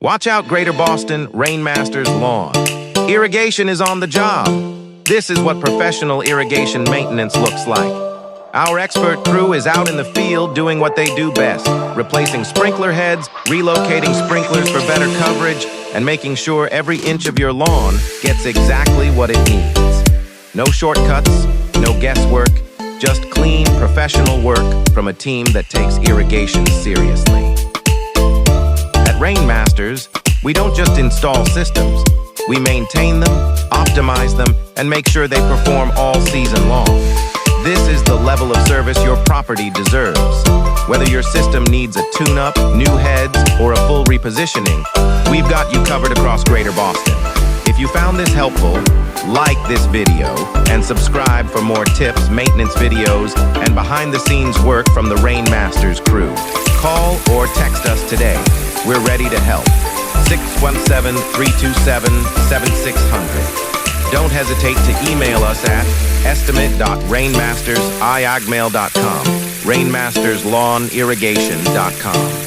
Watch out, Greater Boston, Rain Masters Lawn. Irrigation is on the job. This is what professional irrigation maintenance looks like. Our expert crew is out in the field doing what they do best, replacing sprinkler heads, relocating sprinklers for better coverage, and making sure every inch of your lawn gets exactly what it needs. No shortcuts, no guesswork, just clean, professional work from a team that takes irrigation seriously. At Rain Masters, we don't just install systems. We maintain them, optimize them, and make sure they perform all season long. This is the level of service your property deserves. Whether your system needs a tune-up, new heads, or a full repositioning, we've got you covered across Greater Boston. If you found this helpful, like this video and subscribe for more tips, maintenance videos, and behind-the-scenes work from the Rain Masters crew. Call or text us today. We're ready to help. 617-327-7600. Don't hesitate to email us at estimate.rainmastersiagmail.com, rainmasterslawnirrigation.com.